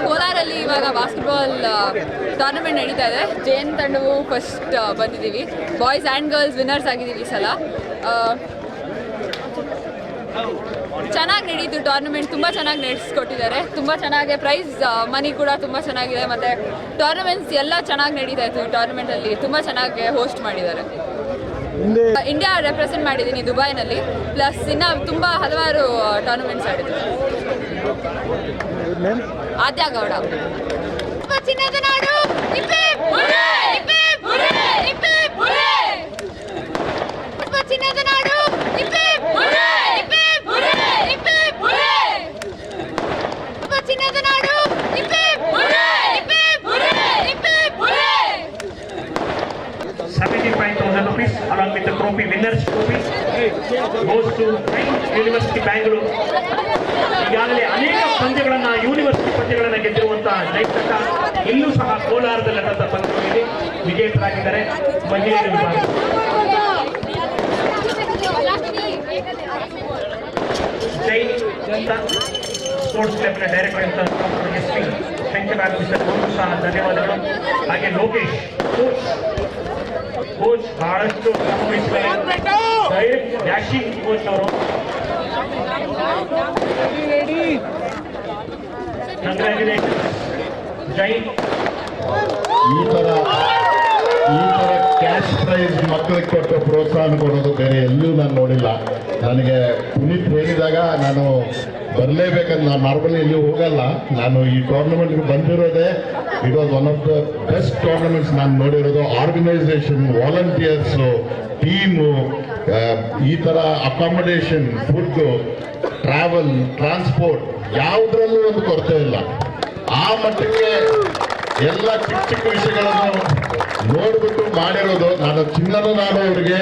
ಕೋಲಾರಲ್ಲಿ ಇವಾಗ basketball tournament ನಡೀತಾ ಇದೆ. ಜೈನ್ ತಂಡವು ಫಸ್ಟ್ ಬಂದಿದ್ದೀವಿ. ಬಾಯ್ಸ್ ಆ್ಯಂಡ್ ಗರ್ಲ್ಸ್ ವಿನ್ನರ್ಸ್ ಆಗಿದ್ದೀವಿ ಈ ಸಲ. ಚೆನ್ನಾಗಿ ನಡೀತು ಟೂರ್ನಮೆಂಟ್, ತುಂಬ ಚೆನ್ನಾಗಿ ನಡೆಸ್ಕೊಟ್ಟಿದ್ದಾರೆ. ತುಂಬ ಚೆನ್ನಾಗಿ ಪ್ರೈಸ್ ಮನಿ ಕೂಡ ತುಂಬ ಚೆನ್ನಾಗಿದೆ. ಮತ್ತು ಟೂರ್ನಮೆಂಟ್ಸ್ ಎಲ್ಲ ಚೆನ್ನಾಗಿ ನಡೀತಾ ಇತ್ತು. ಟೂರ್ನಮೆಂಟಲ್ಲಿ ತುಂಬ ಚೆನ್ನಾಗಿ ಹೋಸ್ಟ್ ಮಾಡಿದ್ದಾರೆ. ಇಂಡಿಯಾ ರೆಪ್ರೆಸೆಂಟ್ ಮಾಡಿದ್ದೀನಿ ದುಬೈನಲ್ಲಿ. ಪ್ಲಸ್ ಇನ್ನು ತುಂಬ ಹಲವಾರು ಟೂರ್ನಮೆಂಟ್ಸ್ ಆಡಿದ್ದೀನಿ. ಆದ್ಯ ಗೌಡ ಚಿನ್ನದ ನಾಡು ಚಿನ್ನದ ನಾಡು ಚಿನ್ನದ ನಾಡು 75,000 rupees along with the trophy, winners trophy goes to University Bangalore. ಈಗಾಗಲೇ ಅನೇಕ ಪಂದ್ಯಗಳನ್ನ ಯೂನಿವರ್ಸಿಟಿ ಪಂದ್ಯಗಳನ್ನ ಗೆದ್ದಿರುವಂತಹ ಜೈತಕ ಇಲ್ಲೂ ಸಹ ಕೋಲಾರದಲ್ಲಿ ನಡೆದ ಪಂದ್ಯಗಳಲ್ಲಿ ವಿಜೇತರಾಗಿದ್ದಾರೆ. ಮಹಿಳೆಯರ ವಿಭಾಗ ಜೈ ಸ್ಪೋರ್ಟ್ಸ್ ಕ್ಲಬ್ನ ಡೈರೆಕ್ಟರ್ ಅಂತ ಎಸ್ ಪಿ ಶಂಕರಾಚಾರ್ಯ ಸಹ ಧನ್ಯವಾದಗಳು. ಹಾಗೆ ಲೋಕೇಶ್ ಕೋಚ್ ಬಹಳಷ್ಟು ಡೈರೆಕ್ಟ್ ಡ್ಯಾಶಿಂಗ್ ಕೋಚ್ ಅವರು. ಕಂಗ್ರ್ಯಾಚುಲೇಷನ್ ಜೈ. ಈ ತರ ಕ್ಯಾಶ್ ಪ್ರೈಸ್ ಮಕ್ಕಳಿಗೆ ಕೊಟ್ಟು ಪ್ರೋತ್ಸಾಹ ಕೊಡೋದು ಬೇರೆ ಎಲ್ಲೂ ನಾನು ನೋಡಿಲ್ಲ. ನನಗೆ ಪುನೀತ್ ಹೇಳಿದಾಗ ನಾನು ಬರಲೇಬೇಕಂತ, ನಾನು ನಾರ್ಮಲಿ ಎಲ್ಲಿ ಹೋಗಲ್ಲ. ನಾನು ಈ ಟೂರ್ನಮೆಂಟ್ಗೆ ಬಂದಿರೋದೇ it was one of the best tournaments ನಾನು ನೋಡಿರೋದು. ಆರ್ಗನೈಸೇಷನ್, ವಾಲಂಟಿಯರ್ಸು, ಟೀಮು, ಈ ಥರ ಅಕಾಮಿಡೇಷನ್, ಫುಡ್ಡು, ಟ್ರಾವೆಲ್, ಟ್ರಾನ್ಸ್ಪೋರ್ಟ್ ಯಾವುದರಲ್ಲೂ ಒಂದು ಕೊರತೆ ಇಲ್ಲ. ಆ ಮಟ್ಟಕ್ಕೆ ಎಲ್ಲ ಚಿಕ್ಕ ಚಿಕ್ಕ ವಿಷಯಗಳನ್ನು ನೋಡ್ಬಿಟ್ಟು ಮಾಡಿರೋದು. ನಾನು ಚಿನ್ನದ ನಾಡು ಅವರಿಗೆ